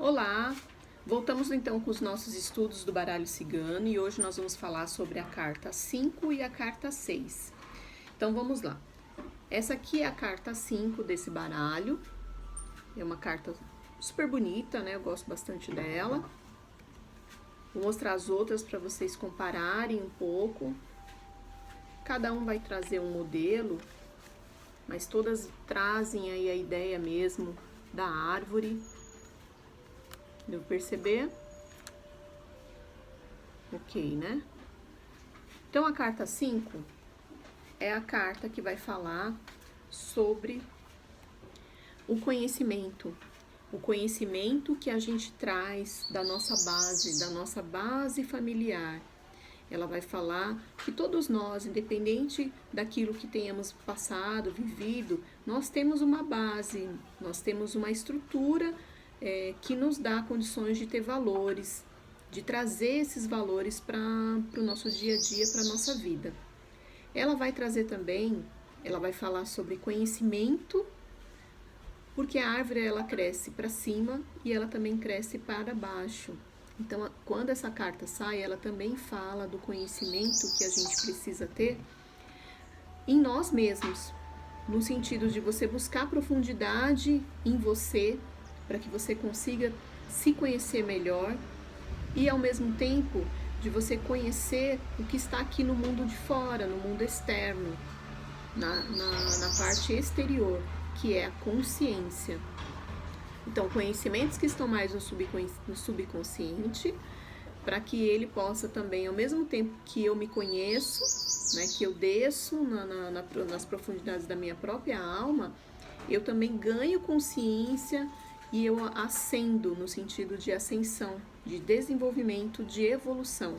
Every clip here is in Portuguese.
Olá! Voltamos então com os nossos estudos do baralho cigano e hoje nós vamos falar sobre a carta 5 e a carta 6. Então vamos lá. Essa aqui é a carta 5 desse baralho. É uma carta super bonita, né? Eu gosto bastante dela. Vou mostrar as outras para vocês compararem um pouco. Cada um vai trazer um modelo, mas todas trazem aí a ideia mesmo da árvore. Deu pra perceber? Ok, né? Então, a carta 5 é a carta que vai falar sobre o conhecimento. O conhecimento que a gente traz da nossa base familiar. Ela vai falar que todos nós, independente daquilo que tenhamos passado, vivido, nós temos uma base, nós temos uma estrutura que nos dá condições de ter valores, de trazer esses valores para o nosso dia a dia, para a nossa vida. Ela vai trazer também, ela vai falar sobre conhecimento, porque a árvore ela cresce para cima e ela também cresce para baixo. Então, quando essa carta sai, ela também fala do conhecimento que a gente precisa ter em nós mesmos, no sentido de você buscar profundidade em você, para que você consiga se conhecer melhor e, ao mesmo tempo, de você conhecer o que está aqui no mundo de fora, no mundo externo, na parte exterior, que é a consciência. Então, conhecimentos que estão mais no subconsciente, para que ele possa também, ao mesmo tempo que eu me conheço, né, que eu desço nas profundidades da minha própria alma, eu também ganho consciência e eu ascendo no sentido de ascensão, de desenvolvimento, de evolução.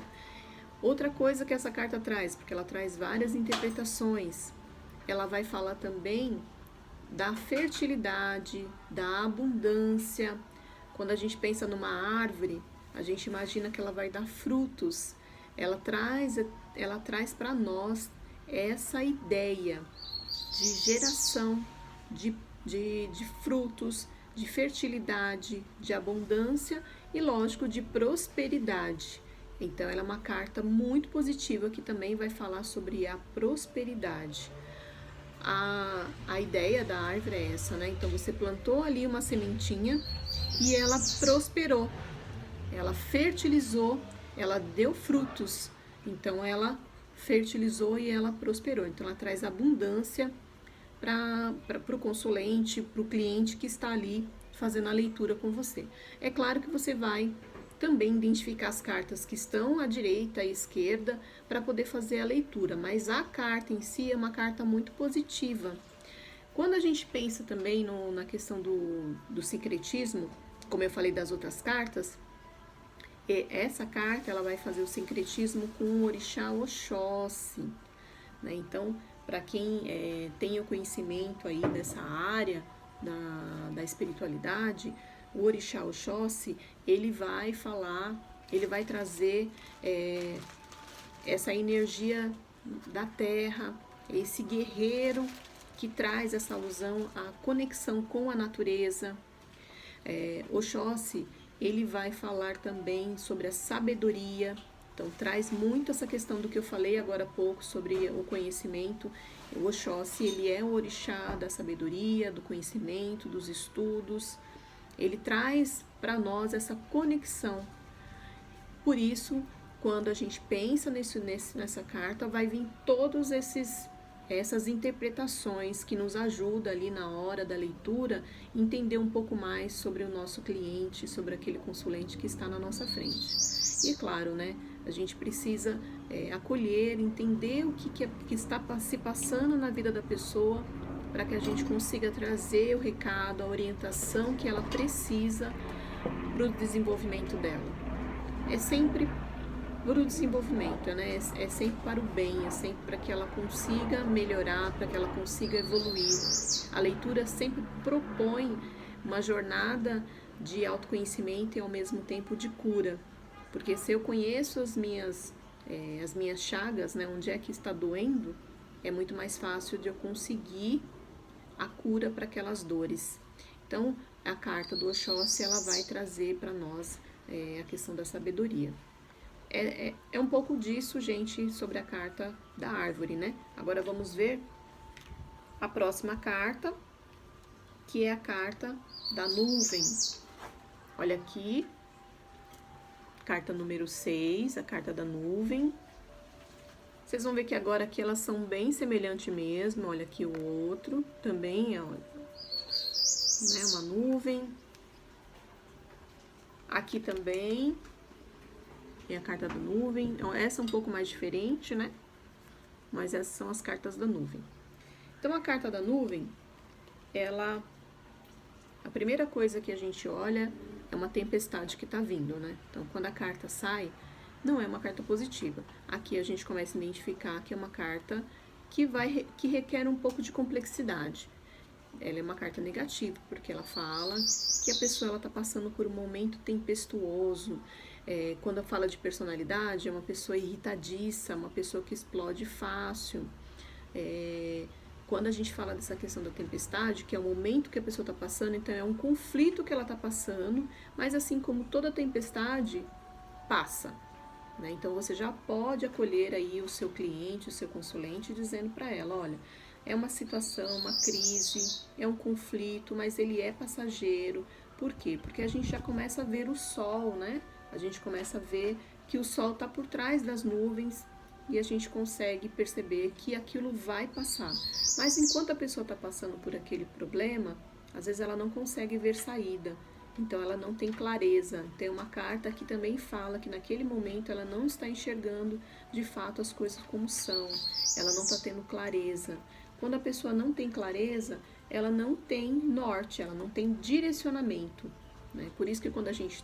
Outra coisa que essa carta traz, porque ela traz várias interpretações, ela vai falar também da fertilidade, da abundância. Quando a gente pensa numa árvore, a gente imagina que ela vai dar frutos. Ela traz para nós essa ideia de geração de frutos, de fertilidade, de abundância e, lógico, de prosperidade. Então, ela é uma carta muito positiva que também vai falar sobre a prosperidade. A ideia da árvore é essa, né? Então, você plantou ali uma sementinha e ela prosperou, ela fertilizou, ela deu frutos. Então, ela fertilizou e ela prosperou. Então, ela traz abundância para o consulente, para o cliente que está ali fazendo a leitura com você. É claro que você vai também identificar as cartas que estão à direita e à esquerda para poder fazer a leitura, mas a carta em si é uma carta muito positiva. Quando a gente pensa também na questão do sincretismo, como eu falei das outras cartas, essa carta ela vai fazer o sincretismo com o orixá Oxóssi, né? Então, para quem tem o conhecimento aí dessa área da espiritualidade, o orixá Oxóssi, ele vai falar, ele vai trazer essa energia da terra, esse guerreiro que traz essa alusão à conexão com a natureza. Oxóssi, ele vai falar também sobre a sabedoria. Então, traz muito essa questão do que eu falei agora há pouco sobre o conhecimento. O Oxóssi, ele é o orixá da sabedoria, do conhecimento, dos estudos. Ele traz para nós essa conexão. Por isso, quando a gente pensa nessa carta, vai vir todos essas interpretações que nos ajudam ali na hora da leitura entender um pouco mais sobre o nosso cliente, sobre aquele consulente que está na nossa frente. E é claro, né, a gente precisa acolher, entender o que está se passando na vida da pessoa para que a gente consiga trazer o recado, a orientação que ela precisa para o desenvolvimento dela. É sempre para o desenvolvimento, né? É sempre para o bem, é sempre para que ela consiga melhorar, para que ela consiga evoluir. A leitura sempre propõe uma jornada de autoconhecimento e ao mesmo tempo de cura, porque se eu conheço as minhas chagas, né, onde é que está doendo, é muito mais fácil de eu conseguir a cura para aquelas dores. Então, a carta do Oxóssi, ela vai trazer para nós a questão da sabedoria. É um pouco disso, gente, sobre a carta da árvore, né? Agora vamos ver a próxima carta, que é a carta da nuvem. Olha aqui, carta número 6, a carta da nuvem. Vocês vão ver que agora aqui elas são bem semelhantes mesmo. Olha aqui o outro, também é uma nuvem. Aqui também é a carta da nuvem. Essa é um pouco mais diferente, né? Mas essas são as cartas da nuvem. Então, a carta da nuvem, a primeira coisa que a gente olha é uma tempestade que tá vindo, né? Então, quando a carta sai, não é uma carta positiva. Aqui a gente começa a identificar que é uma carta que requer um pouco de complexidade. Ela é uma carta negativa, porque ela fala que a pessoa está passando por um momento tempestuoso. Quando fala de personalidade, é uma pessoa irritadiça, uma pessoa que explode fácil. Quando a gente fala dessa questão da tempestade, que é o momento que a pessoa está passando, então é um conflito que ela está passando, mas assim como toda tempestade, passa. Né? Então você já pode acolher aí o seu cliente, o seu consulente, dizendo para ela, olha, é uma situação, uma crise, é um conflito, mas ele é passageiro. Por quê? Porque a gente já começa a ver o sol, né? A gente começa a ver que o sol está por trás das nuvens e a gente consegue perceber que aquilo vai passar. Mas enquanto a pessoa está passando por aquele problema, às vezes ela não consegue ver saída. Então ela não tem clareza. Tem uma carta que também fala que naquele momento ela não está enxergando de fato as coisas como são. Ela não está tendo clareza. Quando a pessoa não tem clareza, ela não tem norte, ela não tem direcionamento. Né? Por isso que quando a gente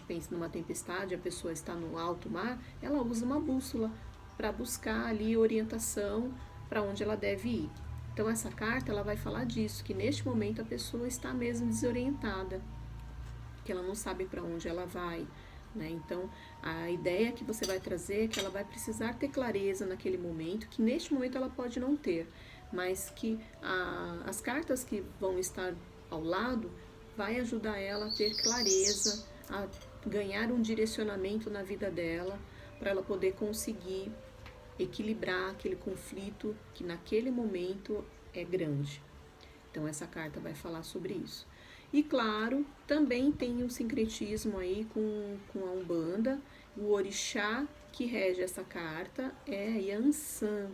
pensa numa tempestade, a pessoa está no alto mar, ela usa uma bússola para buscar ali orientação para onde ela deve ir. Então essa carta ela vai falar disso, que neste momento a pessoa está mesmo desorientada, que ela não sabe para onde ela vai. Né? Então a ideia que você vai trazer é que ela vai precisar ter clareza naquele momento, que neste momento ela pode não ter, mas que as cartas que vão estar ao lado vai ajudar ela a ter clareza, a ganhar um direcionamento na vida dela, para ela poder conseguir equilibrar aquele conflito que naquele momento é grande. Então essa carta vai falar sobre isso. E claro, também tem um sincretismo aí com a Umbanda. O orixá que rege essa carta é Yansan.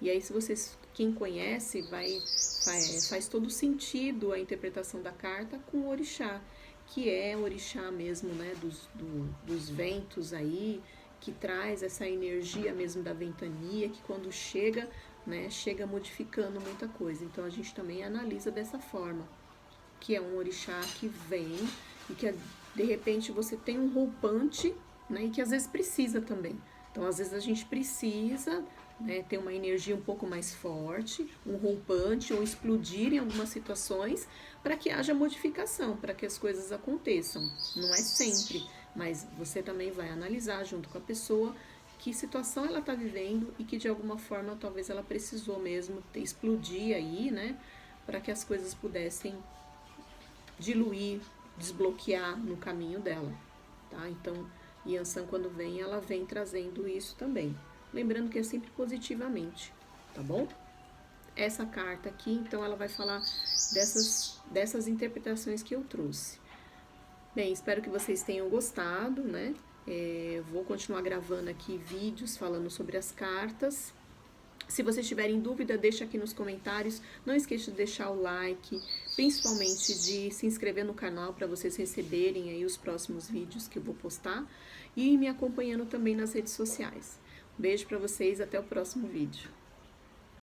E aí, se vocês, quem conhece, faz todo sentido a interpretação da carta com o orixá, que é o orixá mesmo, né, dos ventos aí, que traz essa energia mesmo da ventania, que quando chega, né, chega modificando muita coisa. Então a gente também analisa dessa forma, que é um orixá que vem e que de repente você tem um roupante, né, e que às vezes precisa também. Então às vezes a gente precisa, né, ter uma energia um pouco mais forte, um rompante ou explodir em algumas situações para que haja modificação, para que as coisas aconteçam. Não é sempre, mas você também vai analisar junto com a pessoa que situação ela está vivendo e que de alguma forma talvez ela precisou mesmo explodir aí, né, para que as coisas pudessem diluir, desbloquear no caminho dela, tá? Então, Yansan quando vem, ela vem trazendo isso também. Lembrando que é sempre positivamente, tá bom? Essa carta aqui, então, ela vai falar dessas interpretações que eu trouxe. Bem, espero que vocês tenham gostado, né? Vou continuar gravando aqui vídeos falando sobre as cartas. Se vocês tiverem dúvida, deixa aqui nos comentários. Não esqueça de deixar o like, principalmente de se inscrever no canal para vocês receberem aí os próximos vídeos que eu vou postar. E me acompanhando também nas redes sociais. Beijo para vocês, até o próximo vídeo.